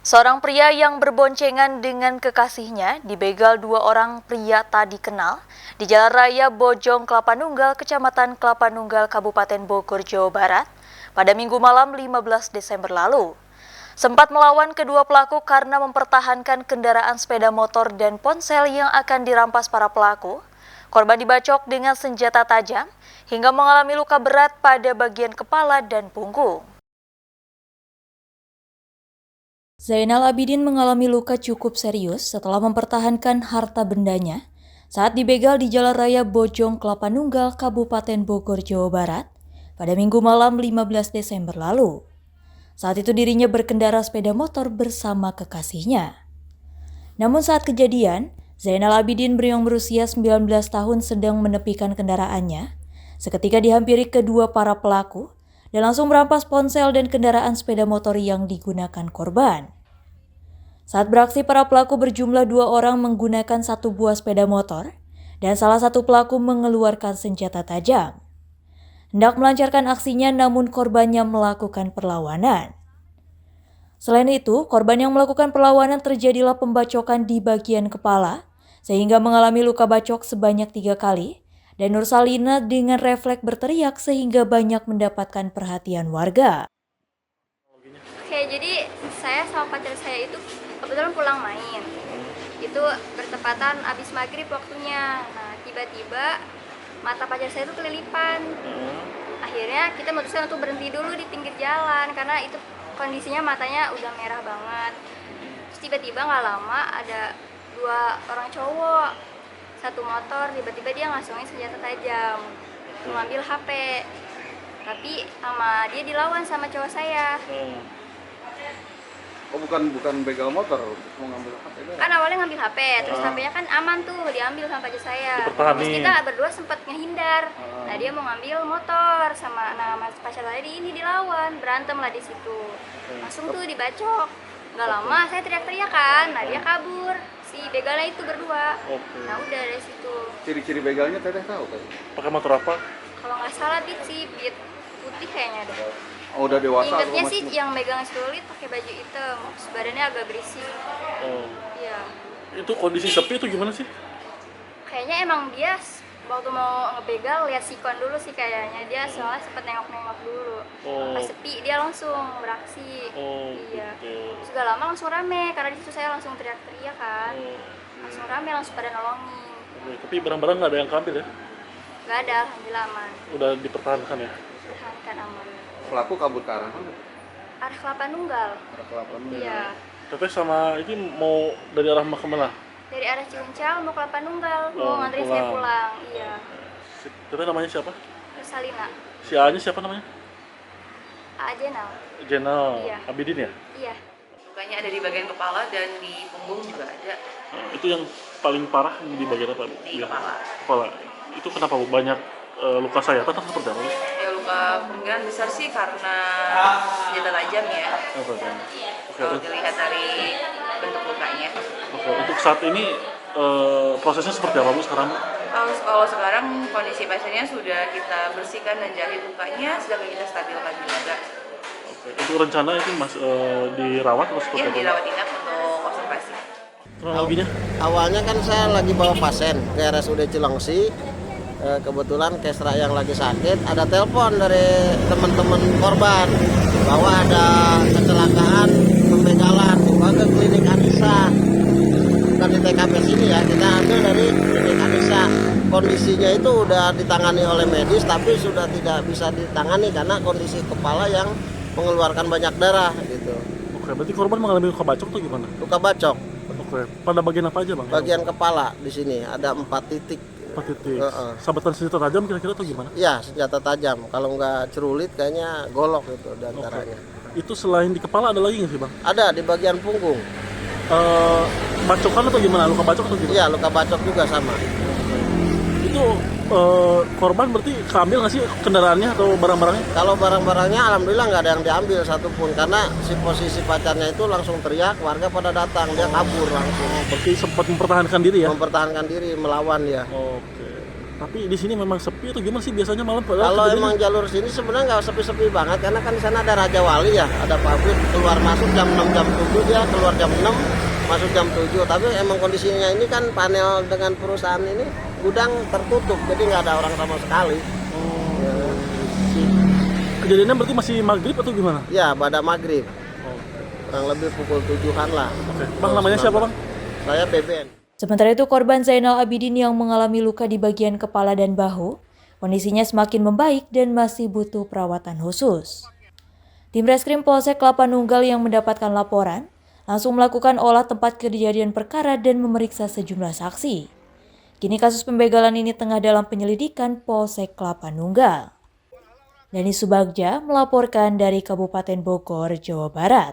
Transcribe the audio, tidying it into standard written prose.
Seorang pria yang berboncengan dengan kekasihnya dibegal dua orang pria tak dikenal di Jalan Raya Bojong Kelapa Nunggal, Kecamatan Kelapa Nunggal, Kabupaten Bogor, Jawa Barat pada Minggu malam 15 Desember lalu. Sempat melawan kedua pelaku karena mempertahankan kendaraan sepeda motor dan ponsel yang akan dirampas para pelaku. Korban dibacok dengan senjata tajam hingga mengalami luka berat pada bagian kepala dan punggung. Zainal Abidin mengalami luka cukup serius setelah mempertahankan harta bendanya saat dibegal di Jalan Raya Bojong Kelapa Nunggal, Kabupaten Bogor, Jawa Barat pada Minggu malam 15 Desember lalu. Saat itu dirinya berkendara sepeda motor bersama kekasihnya. Namun saat kejadian, Zainal Abidin yang berusia 19 tahun sedang menepikan kendaraannya, seketika dihampiri kedua para pelaku dan langsung merampas ponsel dan kendaraan sepeda motor yang digunakan korban. Saat beraksi, para pelaku berjumlah 2 orang menggunakan 1 buah sepeda motor dan salah satu pelaku mengeluarkan senjata tajam. Hendak melancarkan aksinya namun korbannya melakukan perlawanan. Selain itu, korban yang melakukan perlawanan terjadilah pembacokan di bagian kepala sehingga mengalami luka bacok sebanyak 3 kali. Dan Nursalina dengan refleks berteriak sehingga banyak mendapatkan perhatian warga. Oke, jadi saya sama pacar saya itu kebetulan pulang main. Itu bertepatan abis maghrib waktunya. Nah, tiba-tiba mata pacar saya itu kelilipan. Akhirnya kita memutuskan untuk berhenti dulu di pinggir jalan karena itu kondisinya matanya udah merah banget. Terus tiba-tiba nggak lama ada 2 orang cowok, 1 motor, tiba-tiba dia ngasongin senjata tajam mengambil HP, tapi sama dia dilawan sama cowok saya. Oh, bukan begal motor, mau ngambil HP kan awalnya ngambil HP, terus HP-nya kan aman tuh, diambil sama pacar saya. Terus kita berdua sempat ngehindar. Nah, dia mau ngambil motor sama pacar saya ini dilawan, berantem lah di situ. Langsung tuh dibacok. Nggak lama saya teriak-teriak kan, nah dia kabur. Si begalnya itu berdua. Nah, udah dari situ. Ciri-ciri begalnya teteh tahu kan? Pakai motor apa? Kalau nggak salah Beat putih kayaknya deh. Oh, udah dewasa. Ingatnya sih yang megang selulit pakai baju hitam, badannya agak berisik. Oh. Iya. Itu kondisi sepi itu gimana sih? Kayaknya emang dia waktu mau ngebegal lihat sikon dulu sih kayaknya, dia soalnya sempet nengok-nengok dulu. Pas sepi dia langsung beraksi. Iya. Terus gak lama langsung rame karena di situ saya langsung teriak-teriak kan. Langsung rame, langsung pada nolongin. Tapi barang-barang nggak ada yang keambil ya? Gak ada, alhamdulillah aman. Udah dipertahankan ya? Dipertahankan aman. Pelaku kabur ke arah mana? Arah Kelapa Nunggal. Arah Kelapa Nunggal. Iya. Teteh sama ini mau dari arah kemana? Dari arah Ciuncang mau Kelapa Nunggal, mau nganterin saya pulang. Iya. Teteh namanya siapa? Nursalina. Si A-nya siapa namanya? Jenal. Jenal. Iya. Abidin ya? Iya. Lukanya ada di bagian kepala dan di punggung juga ada. Itu yang paling parah di bagian apa? Di kepala. Kepala. Itu kenapa Bu? Banyak luka sayatan atau seperti apa? Ya, luka kemungkinan besar sih karena senjata tajam ya. Kalau dilihat dari bentuk lukanya. Oke. Untuk saat ini prosesnya seperti apa Bu sekarang? Kalau sekarang kondisi pasiennya sudah kita bersihkan dan jahit lukanya, sedang kita stabilkan juga. Oke. Untuk rencana itu dirawat atau seperti Ya, apa? dirawat inap untuk observasi. Kronologinya? Awalnya kan saya lagi bawa pasien ke RSUD Cilengsi. Kebetulan Kesra yang lagi sakit, ada telepon dari teman-teman korban bahwa ada kecelakaan pembegalan dibawa ke klinik Anissa. Bukan di TKP sini ya, kita ambil dari klinik Anissa. Kondisinya itu udah ditangani oleh medis tapi sudah tidak bisa ditangani karena kondisi kepala yang mengeluarkan banyak darah gitu. Oke, berarti korban mengalami luka bacok atau gimana? Luka bacok. Oke, pada bagian apa aja Bang? Bagian kepala di sini ada 4 titik. 4 titik. Sabetan senjata tajam kira-kira atau gimana? Ya, senjata tajam. Kalau nggak cerulit kayaknya golok itu diantaranya. Itu selain di kepala ada lagi nggak sih Bang? Ada di bagian punggung. Bacokan atau gimana? Luka bacok atau gimana? Iya, luka bacok juga sama. Itu korban berarti keambil nggak sih kendaraannya atau barang-barangnya? Kalau barang-barangnya alhamdulillah nggak ada yang diambil satupun karena si posisi pacarnya itu langsung teriak, warga pada datang, dia kabur langsung. Berarti sempat mempertahankan diri ya? Mempertahankan diri, melawan ya. Oke. Tapi di sini memang sepi atau gimana sih biasanya malam? Padahal Kalau kejadiannya- emang jalur sini sebenarnya nggak sepi-sepi banget karena kan di sana ada Raja Wali ya, ada pabrik keluar masuk jam 6 jam 7 dia keluar jam 6 masuk jam 7. Tapi emang kondisinya ini kan panel dengan perusahaan ini gudang tertutup jadi nggak ada orang sama sekali. Kejadiannya berarti masih maghrib atau gimana? Ya pada maghrib kurang lebih pukul 7-an lah. Oke. Bang, namanya siapa bang? Saya Beben. Sementara itu korban Zainal Abidin yang mengalami luka di bagian kepala dan bahu, kondisinya semakin membaik dan masih butuh perawatan khusus. Tim Reskrim Polsek Kelapa Nunggal yang mendapatkan laporan langsung melakukan olah tempat kejadian perkara dan memeriksa sejumlah saksi. Kini kasus pembegalan ini tengah dalam penyelidikan Polsek Kelapa Nunggal. Dani Subagja melaporkan dari Kabupaten Bogor, Jawa Barat.